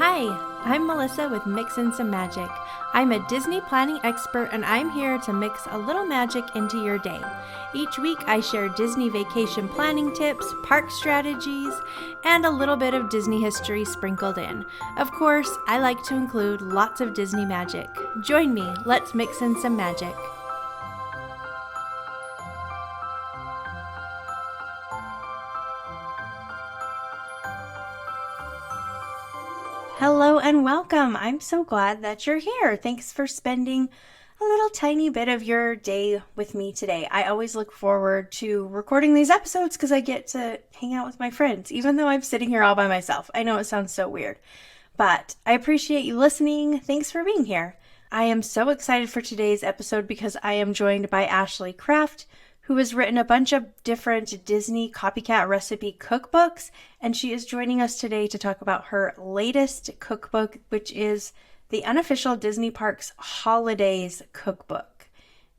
Hi, I'm Melissa with Mix in Some Magic. I'm a Disney planning expert and I'm here to mix a little magic into your day. Each week I share Disney vacation planning tips, park strategies, and a little bit of Disney history sprinkled in. Of course, I like to include lots of Disney magic. Join me, let's mix in some magic. Hello and welcome. I'm so glad that you're here. Thanks for spending a little tiny bit of your day with me today. I always look forward to recording these episodes because I get to hang out with my friends, even though I'm sitting here all by myself. I know it sounds so weird, but I appreciate you listening. Thanks for being here. I am so excited for today's episode because I am joined by Ashley Kraft, who has written a bunch of different Disney copycat recipe cookbooks, and she is joining us today to talk about her latest cookbook, which is the Unofficial Disney Parks Holidays Cookbook.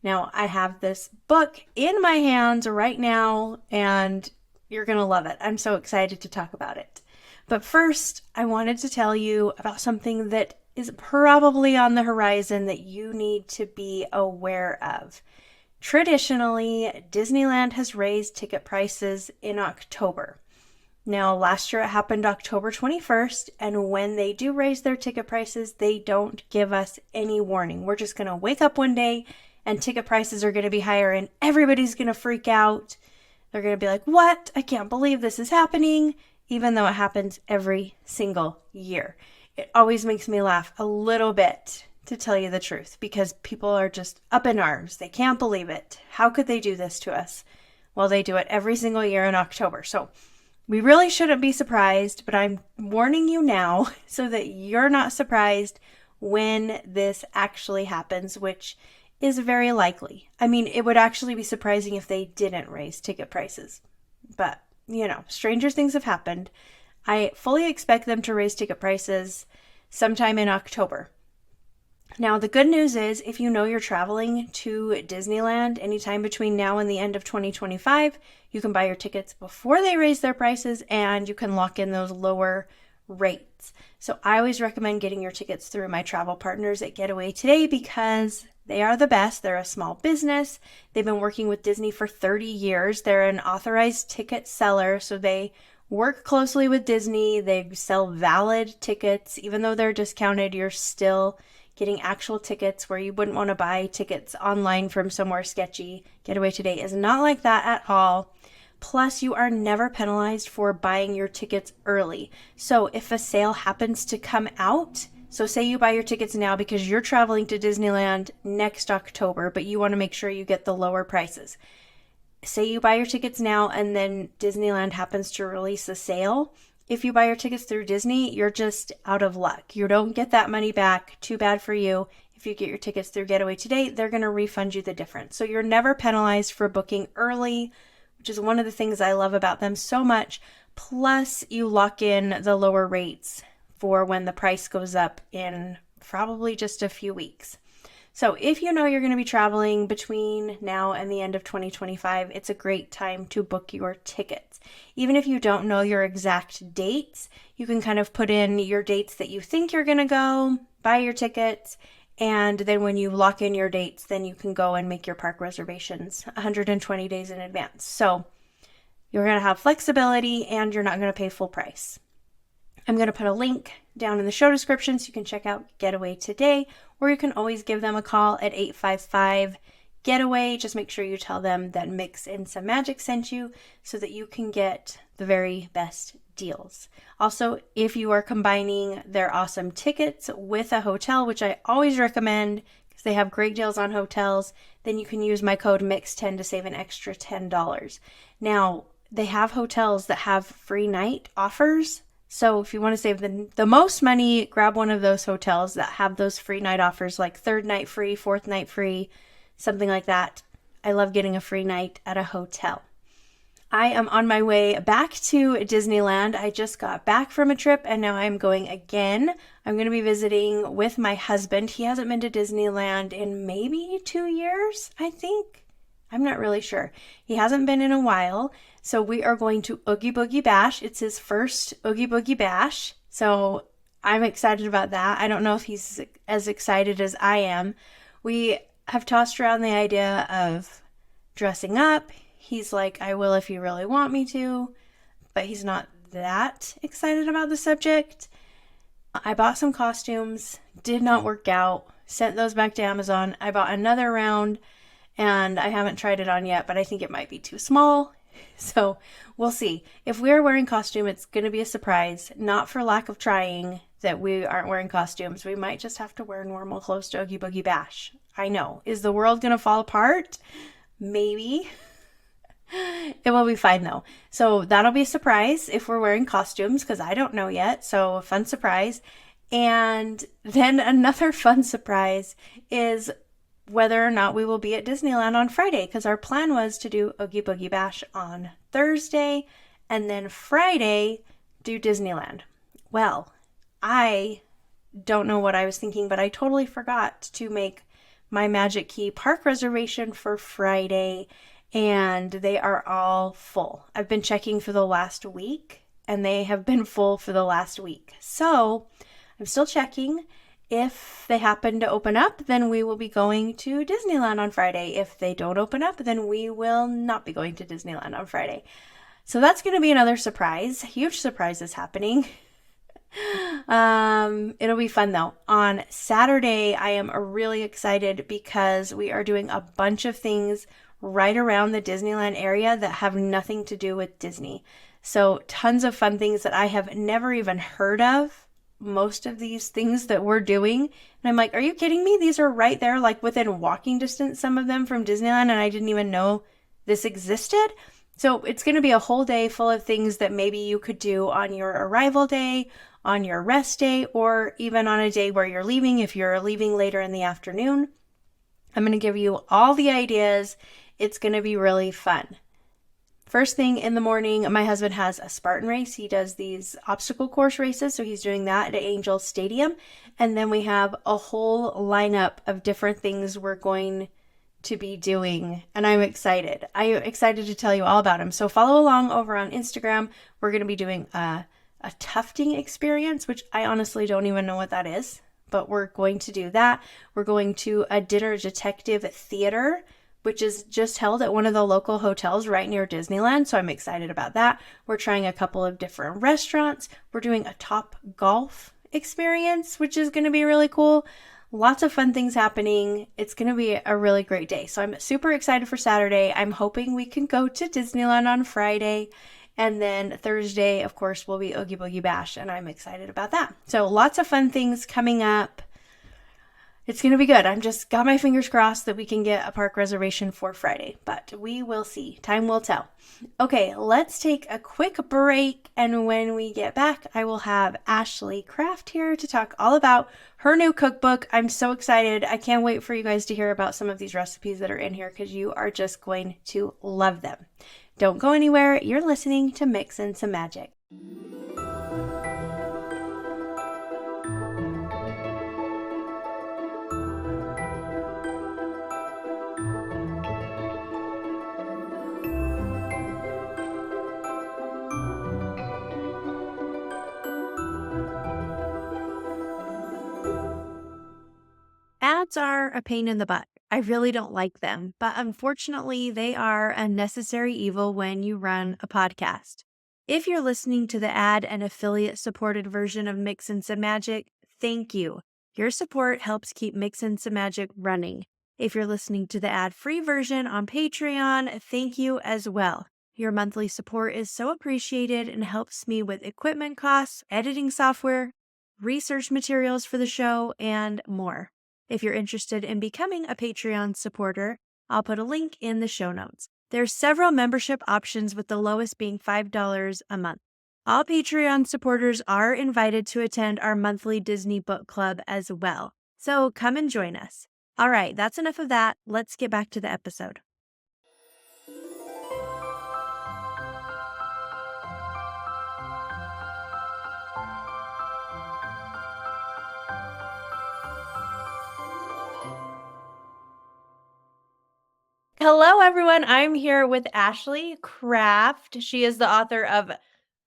Now, I have this book in my hands right now, and you're going to love it. I'm so excited to talk about it. But first, I wanted to tell you about something that is probably on the horizon that you need to be aware of. Traditionally, Disneyland has raised ticket prices in October. Now, last year it happened October 21st, and when they do raise their ticket prices, they don't give us any warning. We're just going to wake up one day and ticket prices are going to be higher and everybody's going to freak out. They're going to be like, "What? I can't believe this is happening," even though it happens every single year. It always makes me laugh a little bit, to tell you the truth, because people are just up in arms. They can't believe it. How could they do this to us? Well, they do it every single year in October. So we really shouldn't be surprised, but I'm warning you now so that you're not surprised when this actually happens, which is very likely. I mean, it would actually be surprising if they didn't raise ticket prices. But, stranger things have happened. I fully expect them to raise ticket prices sometime in October. Now, the good news is if you know you're traveling to Disneyland anytime between now and the end of 2025, you can buy your tickets before they raise their prices and you can lock in those lower rates. So I always recommend getting your tickets through my travel partners at Getaway Today because they are the best. They're a small business. They've been working with Disney for 30 years. They're an authorized ticket seller, so they work closely with Disney. They sell valid tickets. Even though they're discounted, you're still getting actual tickets where you wouldn't want to buy tickets online from somewhere sketchy. Getaway Today is not like that at all. Plus, you are never penalized for buying your tickets early. So if a sale happens to come out, so say you buy your tickets now because you're traveling to Disneyland next October, but you want to make sure you get the lower prices. Say you buy your tickets now and then Disneyland happens to release a sale. If you buy your tickets through Disney, you're just out of luck. You don't get that money back. Too bad for you. If you get your tickets through Getaway Today, they're going to refund you the difference. So you're never penalized for booking early, which is one of the things I love about them so much. Plus, you lock in the lower rates for when the price goes up in probably just a few weeks. So if you know you're going to be traveling between now and the end of 2025, it's a great time to book your tickets. Even if you don't know your exact dates, you can kind of put in your dates that you think you're going to go, buy your tickets, and then when you lock in your dates, then you can go and make your park reservations 120 days in advance. So you're going to have flexibility and you're not going to pay full price. I'm going to put a link down in the show description so you can check out Getaway Today, or you can always give them a call at 855-GETAWAY. Just make sure you tell them that Mix in Some Magic sent you so that you can get the very best deals. Also, if you are combining their awesome tickets with a hotel, which I always recommend because they have great deals on hotels, then you can use my code MIX10 to save an extra $10. Now, they have hotels that have free night offers. So if you want to save the most money, grab one of those hotels that have those free night offers, like third night free, fourth night free, something like that. I love getting a free night at a hotel. I am on my way back to Disneyland. I just got back from a trip and now I'm going again. I'm going to be visiting with my husband. He hasn't been to Disneyland in maybe 2 years, I think. I'm not really sure. He hasn't been in a while. So we are going to Oogie Boogie Bash. It's his first Oogie Boogie Bash. So I'm excited about that. I don't know if he's as excited as I am. We have tossed around the idea of dressing up. He's like, I will if you really want me to, but he's not that excited about the subject. I bought some costumes, did not work out, sent those back to Amazon. I bought another round and I haven't tried it on yet, but I think it might be too small. So we'll see. If we are wearing costume, it's going to be a surprise, not for lack of trying that we aren't wearing costumes. We might just have to wear normal clothes to Oogie Boogie Bash. I know. Is the world going to fall apart? Maybe. It will be fine though. So that'll be a surprise if we're wearing costumes because I don't know yet. So a fun surprise. And then another fun surprise is whether or not we will be at Disneyland on Friday because our plan was to do Oogie Boogie Bash on Thursday and then Friday do Disneyland. Well, I don't know what I was thinking, but I totally forgot to make my Magic Key park reservation for Friday and they are all full. I've been checking for the last week and they have been full for the last week. So I'm still checking. If they happen to open up, then we will be going to Disneyland on Friday. If they don't open up, then we will not be going to Disneyland on Friday. So that's going to be another surprise. Huge surprise is happening. It'll be fun though. On Saturday, I am really excited because we are doing a bunch of things right around the Disneyland area that have nothing to do with Disney. So tons of fun things that I have never even heard of. Most of these things that we're doing. And I'm like, are you kidding me? These are right there, like within walking distance, some of them from Disneyland, and I didn't even know this existed. So it's going to be a whole day full of things that maybe you could do on your arrival day, on your rest day, or even on a day where you're leaving if you're leaving later in the afternoon. I'm going to give you all the ideas. It's going to be really fun. First thing in the morning, my husband has a Spartan race. He does these obstacle course races, so he's doing that at Angel Stadium. And then we have a whole lineup of different things we're going to be doing, and I'm excited. I'm excited to tell you all about them. So follow along over on Instagram. We're going to be doing a tufting experience, which I honestly don't even know what that is, but we're going to do that. We're going to a dinner detective theater, which is just held at one of the local hotels right near Disneyland. So I'm excited about that. We're trying a couple of different restaurants. We're doing a Top Golf experience, which is going to be really cool. Lots of fun things happening. It's going to be a really great day. So I'm super excited for Saturday. I'm hoping we can go to Disneyland on Friday. And then Thursday, of course, will be Oogie Boogie Bash. And I'm excited about that. So lots of fun things coming up. It's going to be good. I'm just got my fingers crossed that we can get a park reservation for Friday, but we will see. Time will tell. Okay, let's take a quick break, and when we get back, I will have Ashley Craft here to talk all about her new cookbook. I'm so excited. I can't wait for you guys to hear about some of these recipes that are in here because you are just going to love them. Don't go anywhere. You're listening to Mixin' Some Magic. Ads are a pain in the butt. I really don't like them, but unfortunately, they are a necessary evil when you run a podcast. If you're listening to the ad and affiliate supported version of Mixin' Some Magic, thank you. Your support helps keep Mixin' Some Magic running. If you're listening to the ad free version on Patreon, thank you as well. Your monthly support is so appreciated and helps me with equipment costs, editing software, research materials for the show, and more. If you're interested in becoming a Patreon supporter, I'll put a link in the show notes. There's several membership options with the lowest being $5 a month. All Patreon supporters are invited to attend our monthly Disney book club as well. So come and join us. All right, that's enough of that. Let's get back to the episode. Hello, everyone. I'm here with Ashley Craft. She is the author of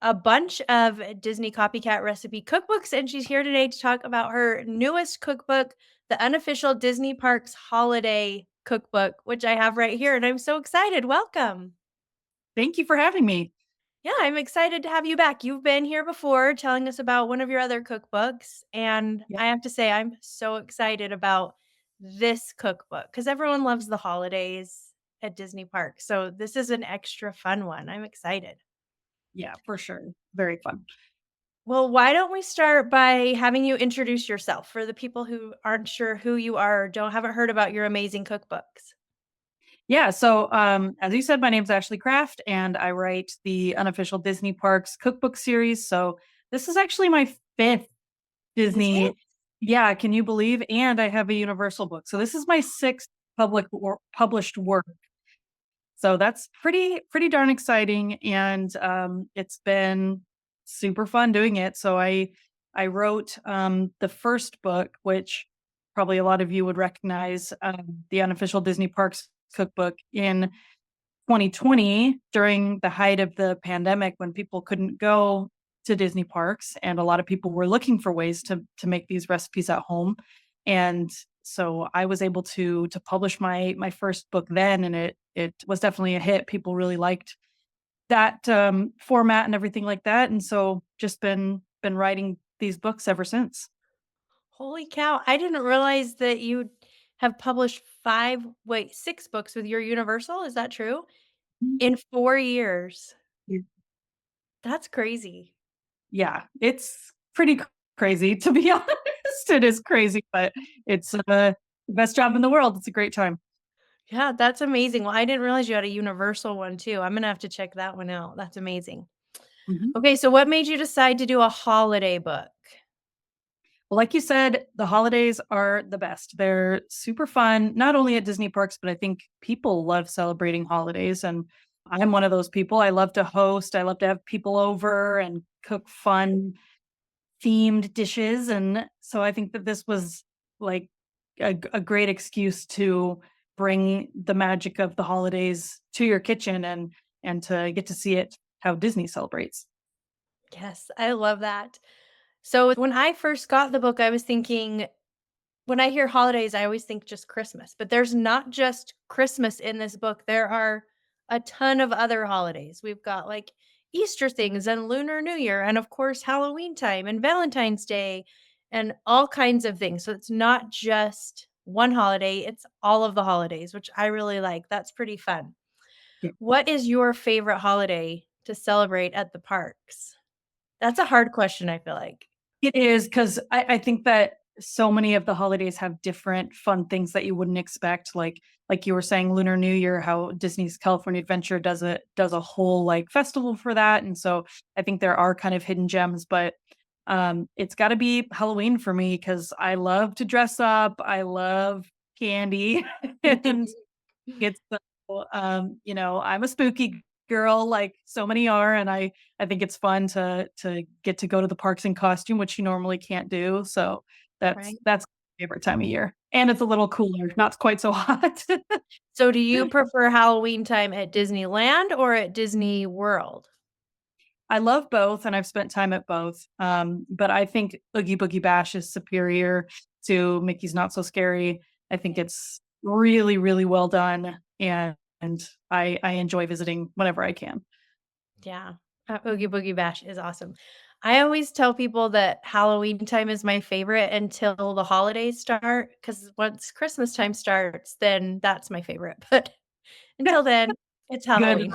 a bunch of Disney copycat recipe cookbooks, and she's here today to talk about her newest cookbook, the Unofficial Disney Parks Holiday Cookbook, which I have right here, and I'm so excited. Welcome. Thank you for having me. Yeah, I'm excited to have you back. You've been here before telling us about one of your other cookbooks, and Yeah. I have to say, I'm so excited about this cookbook because everyone loves the holidays at Disney Park. So, this is an extra fun one. I'm excited. Yeah, for sure. Very fun. Well, why don't we start by having you introduce yourself for the people who aren't sure who you are or haven't heard about your amazing cookbooks? Yeah, so as you said, my name's Ashley Kraft and I write the Unofficial Disney Parks cookbook series. So this is actually my fifth Is it? Disney. Yeah, can you believe? And I have a Universal book. So this is my sixth published work. So that's pretty darn exciting, and it's been super fun doing it. So I wrote the first book, which probably a lot of you would recognize, the Unofficial Disney Parks Cookbook, in 2020 during the height of the pandemic when people couldn't go to Disney parks and a lot of people were looking for ways to make these recipes at home. And so I was able to publish my first book then, and it was definitely a hit. People really liked that format and everything like that. And so just been writing these books ever since. Holy cow. I didn't realize that you have published 6 books with your Universal. Is that true? In 4 years. That's crazy. Yeah, it's pretty crazy, to be honest. It is crazy, but it's the best job in the world. It's a great time. Yeah, that's amazing. Well, I didn't realize you had a Universal one too. I'm gonna have to check that one out. That's amazing. Mhm. Okay, so what made you decide to do a holiday book? Well, like you said, the holidays are the best. They're super fun, not only at Disney parks, but I think people love celebrating holidays. And I'm one of those people. I love to host, I love to have people over and cook fun themed dishes. And so I think that this was like a great excuse to bring the magic of the holidays to your kitchen and to get to see it how Disney celebrates. Yes, I love that. So when I first got the book, I was thinking when I hear holidays, I always think just Christmas, but there's not just Christmas in this book. There are a ton of other holidays. We've got like Easter things and Lunar New Year, and of course, Halloween time and Valentine's Day and all kinds of things. So it's not just one holiday, it's all of the holidays, which I really like. That's pretty fun. What is your favorite holiday to celebrate at the parks? That's a hard question, I feel like. It is because I think that so many of the holidays have different fun things that you wouldn't expect. Like you were saying, Lunar New Year, how Disney's California Adventure does a whole like festival for that. And so I think there are kind of hidden gems, but it's gotta be Halloween for me because I love to dress up. I love candy. And it's so, I'm a spooky girl like so many are, and I think it's fun to get to go to the parks in costume, which you normally can't do. So Right. that's my favorite time of year. And it's a little cooler, not quite so hot. So do you prefer Halloween time at Disneyland or at Disney World? I love both and I've spent time at both. But I think Oogie Boogie Bash is superior to Mickey's Not So Scary. I think it's really, really well done, and I enjoy visiting whenever I can. Yeah. Oogie Boogie Bash is awesome. I always tell people that Halloween time is my favorite until the holidays start, because once Christmas time starts, then that's my favorite, but until then, it's Good Halloween.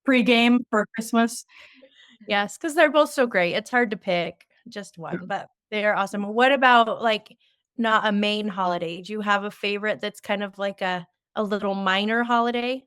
pregame for Christmas. Yes, because 'cause they're both so great. It's hard to pick just one, but they are awesome. What about, like, not a main holiday? Do you have a favorite that's kind of like a little minor holiday?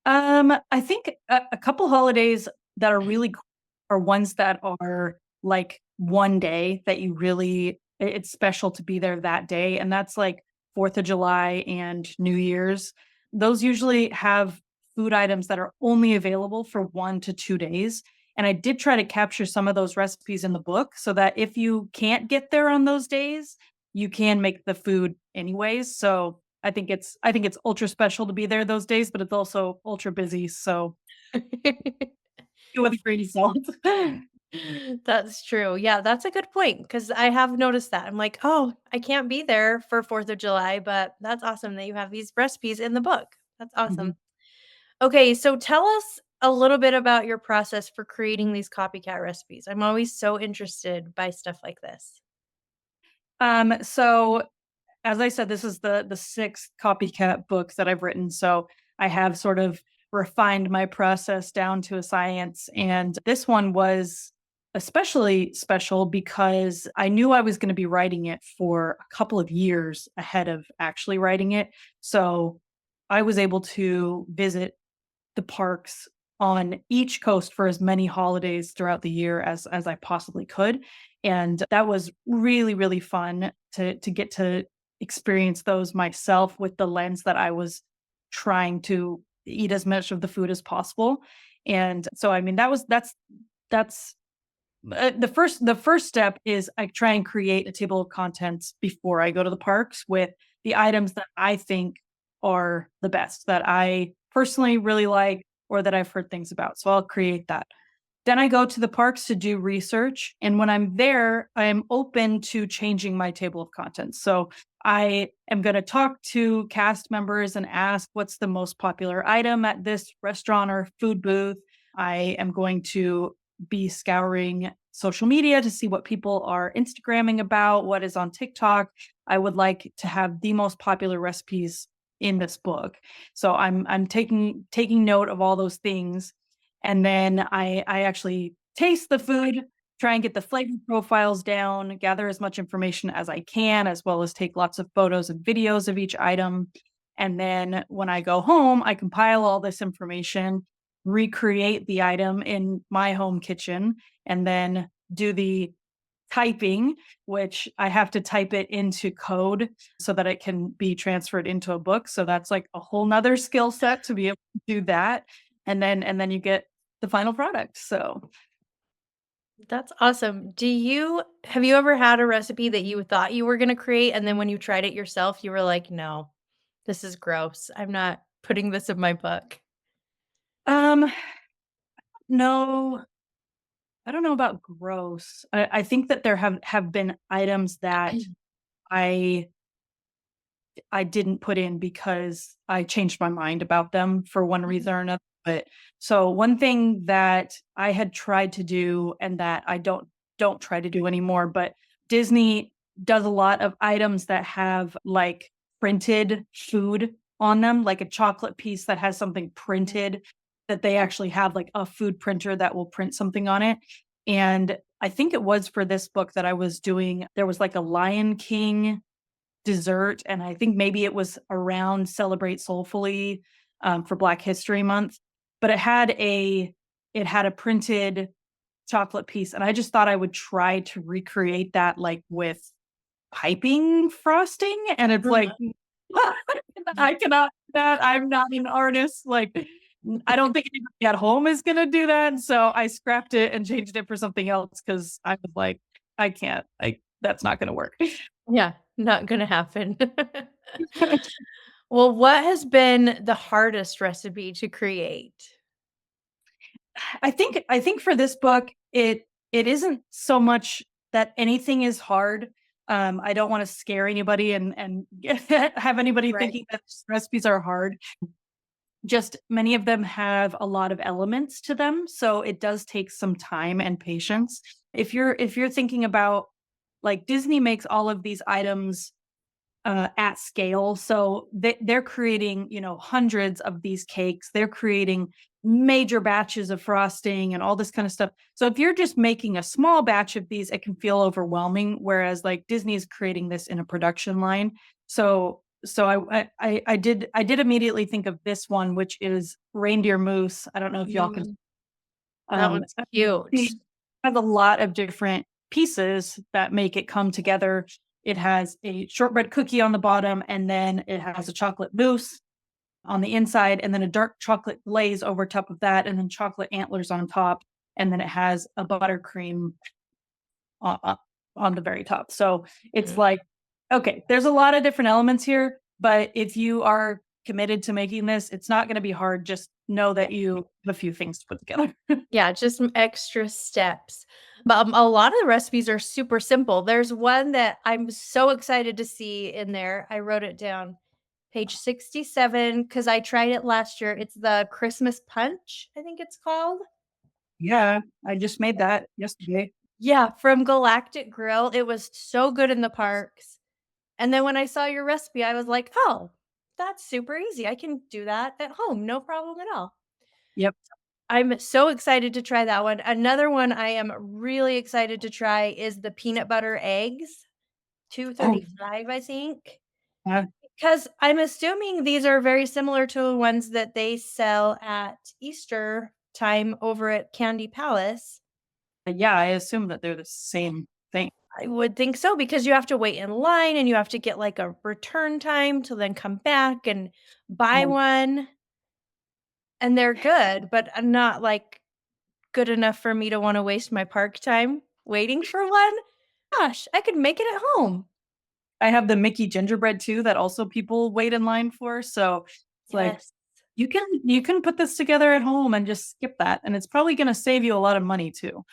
I think a couple holidays that are really cool are ones that are like one day that you really it's special to be there that day, and that's like 4th of July and New Year's. Those usually have food items that are only available for 1 to 2 days, and I did try to capture some of those recipes in the book so that if you can't get there on those days, you can make the food anyways. So I think it's ultra special to be there those days, but it's also ultra busy. So with a grain of salt. That's true. Yeah, that's a good point because I have noticed that. I'm like, oh, I can't be there for 4th of July, but that's awesome that you have these recipes in the book. That's Mhm. awesome. Okay, so tell us a little bit about your process for creating these copycat recipes. I'm always so interested by stuff like this. So as I said, this is the sixth copycat book that I've written. So I have sort of refined my process down to a science. And this one was especially special because I knew I was going to be writing it for a couple of years ahead of actually writing it. So I was able to visit the parks on each coast for as many holidays throughout the year as I possibly could. And that was really, really fun to get to experience those myself with the lens that I was trying to eat as much of the food as possible. And so I mean that's the first step is I try and create a table of contents before I go to the parks with the items that I think are the best, that I personally really like or that I've heard things about. So I'll create that. Then I go to the parks to do research. And when I'm there, I am open to changing my table of contents. So I am going to talk to cast members and ask what's the most popular item at this restaurant or food booth. I am going to be scouring social media to see what people are Instagramming about, what is on TikTok. I would like to have the most popular recipes in this book. So I'm taking note of all those things, and then I actually taste the food, try and get the flavor profiles down, gather as much information as I can, as well as take lots of photos and videos of each item. And then when I go home, I compile all this information, recreate the item in my home kitchen, and then do the typing, which I have to type it into code so that it can be transferred into a book. So that's like a whole nother skill set to be able to do that. And then you get the final product. So That's awesome. Have you ever had a recipe that you thought you were gonna create, and then when you tried it yourself, you were like, "No, this is gross. I'm not putting this in my book." um no, I don't know about gross. I think that there have been items that I I didn't put in because I changed my mind about them for one Mhm. reason or another. But so one thing that I had tried to do and that I don't try to do anymore, but Disney does a lot of items that have like printed food on them, like a chocolate piece that has something printed, that they actually have like a food printer that will print something on it. And I think it was for this book that I was doing, there was like a Lion King dessert, and I think maybe it was around Celebrate Soulfully, for Black History Month, but it had a printed chocolate piece, and I just thought I would try to recreate that, like, with piping frosting, and it's like, Mhm. I cannot do that, I'm not an artist, like, I don't think anybody at home is gonna do that, so I scrapped it and changed it for something else because I was like, "I can't, that's not gonna work." Yeah, not gonna happen. Well, what has been the hardest recipe to create? I think for this book, it isn't so much that anything is hard. I don't want to scare anybody and have anybody Right. thinking that recipes are hard. Just many of them have a lot of elements to them, so it does take some time and patience. If you're thinking about, like, Disney makes all of these items at scale. So they're creating, hundreds of these cakes. They're creating major batches of frosting and all this kind of stuff. So if you're just making a small batch of these, it can feel overwhelming. Whereas like Disney is creating this in a production line. So I did immediately think of this one, which is reindeer mousse. I don't know if y'all can. Mm, that Um, one's cute. it has a lot of different pieces that make it come together. It has a shortbread cookie on the bottom, and then it has a chocolate mousse on the inside, and then a dark chocolate glaze over top of that, and then chocolate antlers on top, and then it has a buttercream on, on the very top. So it's Mm. like, okay, there's a lot of different elements here, but if you are committed to making this, it's not going to be hard. Just know Yeah. that you have a few things to put together. Yeah, just some extra steps. But a lot of the recipes are super simple. There's one that I'm so excited to see in there. I wrote it down. Page 67 because I tried it last year. It's the Christmas punch, I think it's called. Yeah, I just made that yesterday. Yeah, from Galactic Grill. It was so good in the parks. And then when I saw your recipe, I was like, "Oh, that's super easy. I can do that at home, no problem at all." Yep. I'm so excited to try that one. Another one I am really excited to try is the peanut butter eggs, Oh, 235, I think. uh, 'Cause I'm assuming these are very similar to the ones that they sell at Easter time over at Candy Palace. yeah, I assume that they're the same thing. I would think so because you have to wait in line and you have to get, like, a return time to then come back and buy Um, one, and they're good, but, not, like, good enough for me to wanna waste my park time waiting for one. Gosh, I could make it at home. I have the Mickey gingerbread too that also people wait in line for, so it's like Yes. you can put this together at home and just skip that, and it's probably gonna save you a lot of money too.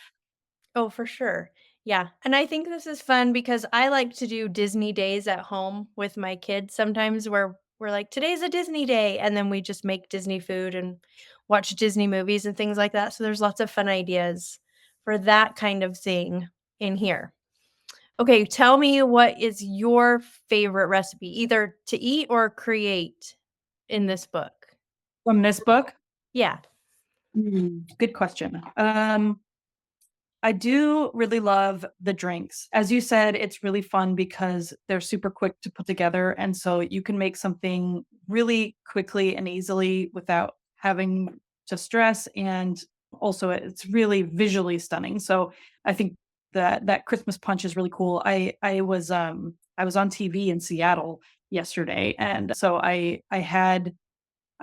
Oh, for sure. Yeah, and I think this is fun because I like to do Disney days at home with my kids sometimes where we're like, "Today's a Disney day," and then we just make Disney food and watch Disney movies and things like that, so there's lots of fun ideas for that kind of thing in here. Okay, tell me what is your favorite recipe, either to eat or create in this book? From this book? Yeah. Good question. I do really love the drinks. As you said, it's really fun because they're super quick to put together. And so you can make something really quickly and easily without having to stress. And also, it's really visually stunning. So I think that Christmas punch is really cool. I was on TV in Seattle yesterday, and so I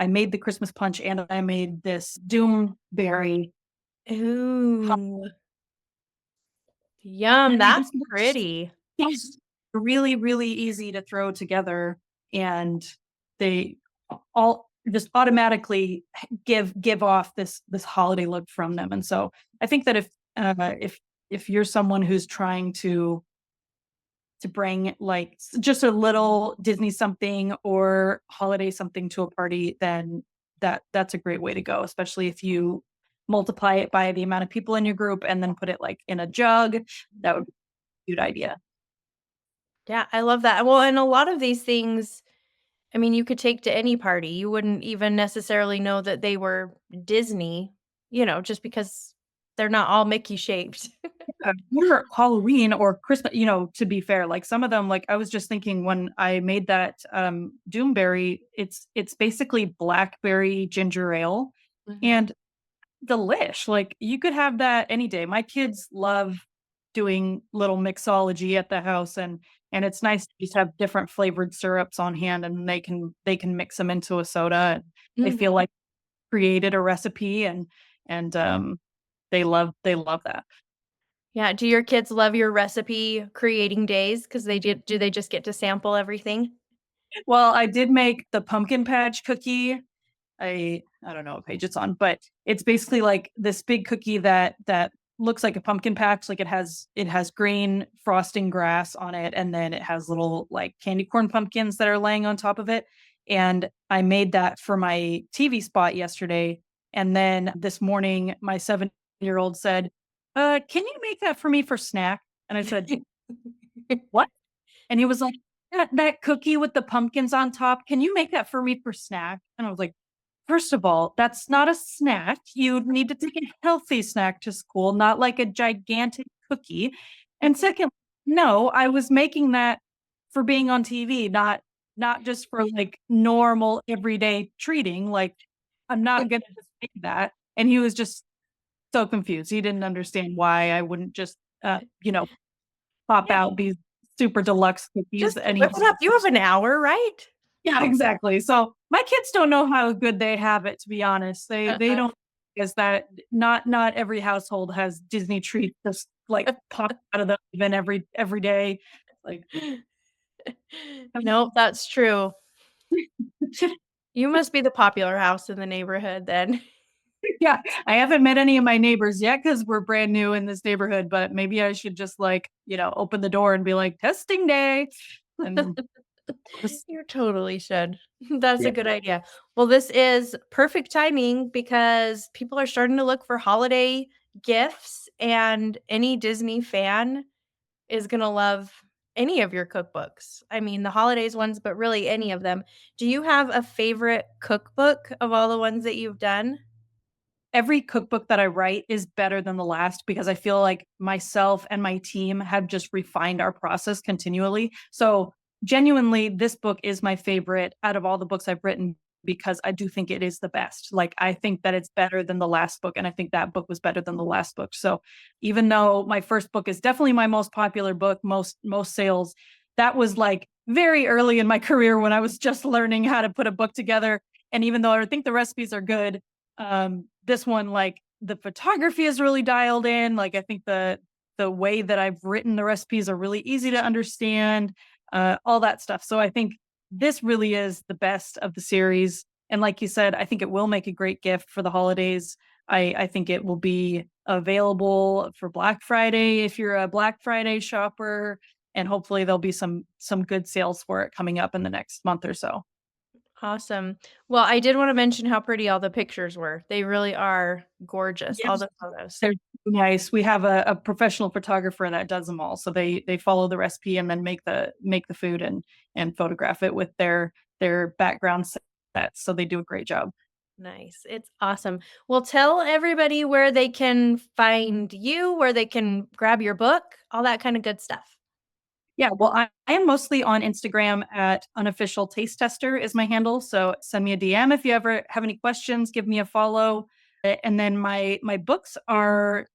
made the Christmas punch and I made this doomberry. Ooh, yum, that's pretty. Yes. Really, really easy to throw together, and they all just automatically give off this holiday look from them, and so I think that if you're someone who's trying to bring, like, just a little Disney something or holiday something to a party, then that's a great way to go, especially if you multiply it by the amount of people in your group and then put it, like, in a jug. That would be a good idea. Yeah, I love that. Well, and a lot of these things, I mean, you could take to any party. You wouldn't even necessarily know that they were Disney, just because they're not all Mickey shaped. Or Halloween or Christmas, to be fair, like, some of them, like, I was just thinking when I made that, Doomberry, it's basically blackberry ginger ale Mhm. and delish. Like, you could have that any day. My kids love doing little mixology at the house, and it's nice to just have different flavored syrups on hand, and they can mix them into a soda, and they Mhm. feel like created a recipe, and they love that. Yeah, do your kids love your recipe creating days? Because do they just get to sample everything? Well, I did make the pumpkin patch cookie. I don't know what page it's on, but it's basically like this big cookie that looks like a pumpkin patch. Like, it has green frosting grass on it, and then it has little, like, candy corn pumpkins that are laying on top of it. And I made that for my TV spot yesterday. And then this morning, my 7-year-old said, "Can you make that for me for snack?" And I said, "What?" And he was like, "That cookie with the pumpkins on top, can you make that for me for snack?" And I was like, "First of all, that's not a snack. You need to take a healthy snack to school, not like a gigantic cookie. And second, no, I was making that for being on TV, not just for, like, normal everyday treating. Like, I'm not gonna just make that." And he was just so confused. He didn't understand why I wouldn't just, pop Yeah, out these super deluxe cookies just any whip it up. You have an hour, right? Yeah, exactly. So, my kids don't know how good they have it, to be honest. They Uh-uh. don't, is that not every household has Disney treats just, like, pop out of the oven every day. Like, Nope, that's true. You must be the popular house in the neighborhood then. Yeah, I haven't met any of my neighbors yet because we're brand new in this neighborhood, but maybe I should just like, open the door and be like, testing day. And just, You totally should. That's a yeah. good idea. Well, this is perfect timing because people are starting to look for holiday gifts, and any Disney fan is going to love any of your cookbooks. I mean, the holidays ones, but really any of them. Do you have a favorite cookbook of all the ones that you've done? Every cookbook that I write is better than the last because I feel like myself and my team have just refined our process continually. So, genuinely, this book is my favorite out of all the books I've written because I do think it is the best. Like, I think that it's better than the last book, and I think that book was better than the last book. So, even though my first book is definitely my most popular book, most sales, that was like very early in my career when I was just learning how to put a book together. And even though I think the recipes are good, this one, like, the photography is really dialed in. Like, I think the way that I've written the recipes are really easy to understand, all that stuff. So I think this really is the best of the series. And like you said, I think it will make a great gift for the holidays. I think it will be available for Black Friday if you're a Black Friday shopper, and hopefully there'll be some good sales for it coming up in the next month or so. Awesome. Well, I did want to mention how pretty all the pictures were. They really are gorgeous, all Yes. the photos. They're nice. We have a professional photographer that does them all. So they follow the recipe and then make the food and photograph it with their background sets. So they do a great job. Nice. It's awesome. Well, tell everybody where they can find you, where they can grab your book, all that kind of good stuff. Yeah, well, I am mostly on Instagram at Unofficial Taste Tester is my handle. So send me a DM if you ever have any questions. Give me a follow. And then my books are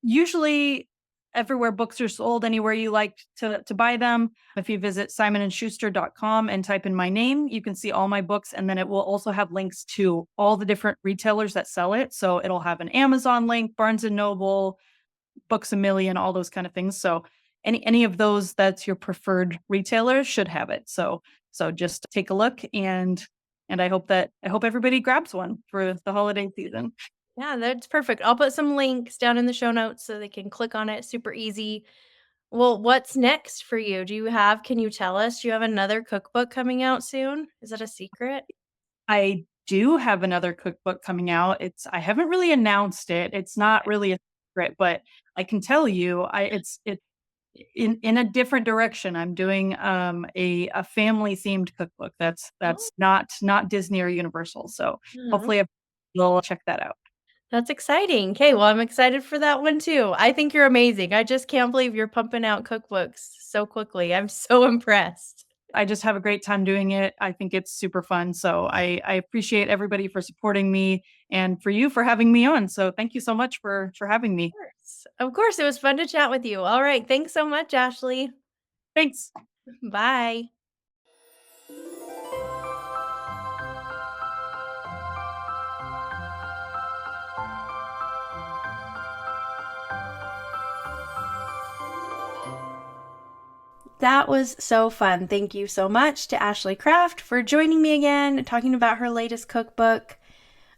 usually everywhere books are sold, anywhere you like to buy them. If you visit simonandschuster.com and type in my name, you can see all my books. And then it will also have links to all the different retailers that sell it. So it'll have an Amazon link, Barnes and Noble, Books a Million, all those kind of things. So any of those that's your preferred retailer should have it. So just take a look, and I hope everybody grabs one for the holiday season. Yeah, that's perfect. I'll put some links down in the show notes so they can click on it. Super easy. Well, what's next for you? Can you tell us? Do you have another cookbook coming out soon? Is that a secret? I do have another cookbook coming out. I haven't really announced it. It's not Okay. really a secret, but I can tell you it's in a different direction. I'm doing a family themed cookbook Oh, that's not Disney or Universal. So yeah. hopefully you'll check that out. That's exciting. Okay, well, I'm excited for that one too. I think you're amazing. I just can't believe you're pumping out cookbooks so quickly. I'm so impressed. I just have a great time doing it. I think it's super fun. So I appreciate everybody for supporting me and for you for having me on. So thank you so much for having me. Of course, it was fun to chat with you. All right, thanks so much, Ashley. Thanks. Bye. That was so fun. Thank you so much to Ashley Kraft for joining me again, talking about her latest cookbook.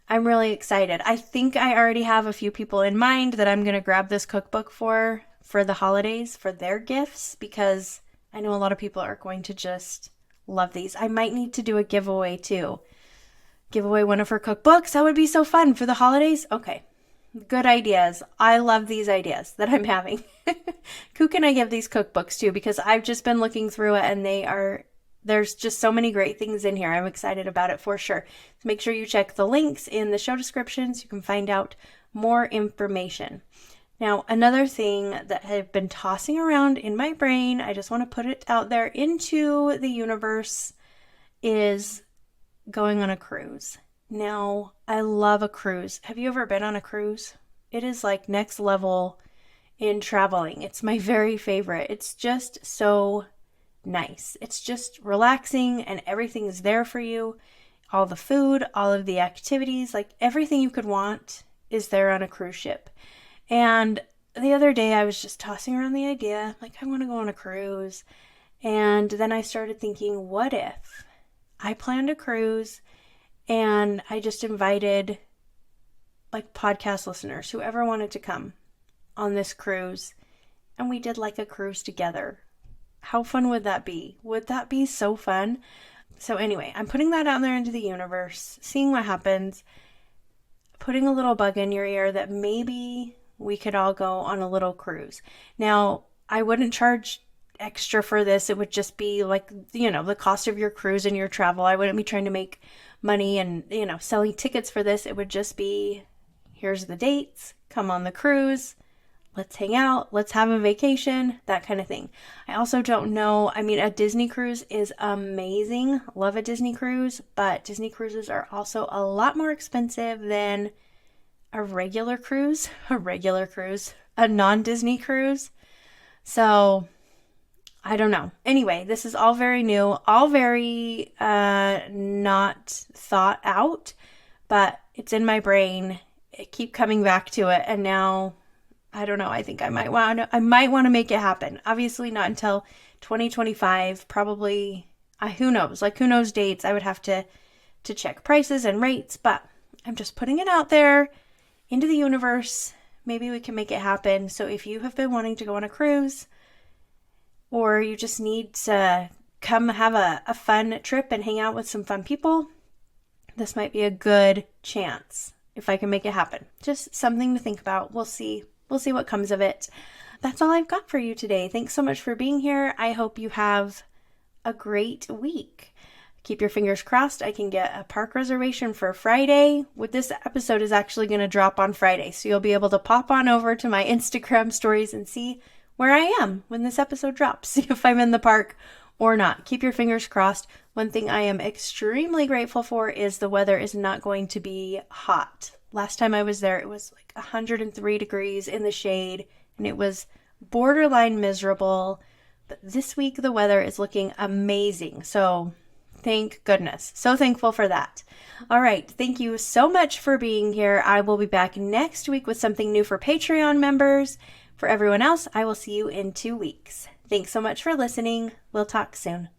I'm really excited. I think I already have a few people in mind that I'm going to grab this cookbook for the holidays for their gifts because I know a lot of people are going to just love these. I might need to do a giveaway too. Give away one of her cookbooks. That would be so fun for the holidays. Okay. Good ideas. I love these ideas that I'm having. Who can I give these cookbooks to? Because I've just been looking through it and there's just so many great things in here. I'm excited about it for sure. So make sure you check the links in the show description so you can find out more information. Now, another thing that I've been tossing around in my brain, I just want to put it out there into the universe, is going on a cruise. Now, I love a cruise. Have you ever been on a cruise? It is like next level in traveling. It's my very favorite. It's just so nice. It's just relaxing and everything is there for you. All the food, all of the activities, like everything you could want is there on a cruise ship. And the other day I was just tossing around the idea, like I want to go on a cruise. And then I started thinking, what if I planned a cruise And I just invited like podcast listeners, whoever wanted to come on this cruise. And we did like a cruise together. How fun would that be? Would that be so fun? So, anyway, I'm putting that out there into the universe, seeing what happens, putting a little bug in your ear that maybe we could all go on a little cruise. Now, I wouldn't charge extra for this. It would just be like, the cost of your cruise and your travel. I wouldn't be trying to make money and, selling tickets for this. It would just be, here's the dates, come on the cruise, let's hang out, let's have a vacation, that kind of thing. I also don't know. I mean, a Disney cruise is amazing. Love a Disney cruise, but Disney cruises are also a lot more expensive than a regular cruise, a non-Disney cruise. So I don't know. Anyway, this is all very new, all very not thought out, but it's in my brain. I keep coming back to it, and now I don't know. I think I might want to make it happen. Obviously not until 2025, probably. Who knows? Like, who knows dates? I would have to check prices and rates, but I'm just putting it out there into the universe. Maybe we can make it happen. So if you have been wanting to go on a cruise, or you just need to come have a fun trip and hang out with some fun people, this might be a good chance if I can make it happen. Just something to think about. We'll see. We'll see what comes of it. That's all I've got for you today. Thanks so much for being here. I hope you have a great week. Keep your fingers crossed. I can get a park reservation for Friday. This episode is actually going to drop on Friday, so you'll be able to pop on over to my Instagram stories and see where I am when this episode drops, see if I'm in the park or not. Keep your fingers crossed. One thing I am extremely grateful for is the weather is not going to be hot. Last time I was there, it was like 103 degrees in the shade, and it was borderline miserable. But this week, the weather is looking amazing. So thank goodness. So thankful for that. All right. Thank you so much for being here. I will be back next week with something new for Patreon members. For everyone else, I will see you in 2 weeks. Thanks so much for listening. We'll talk soon.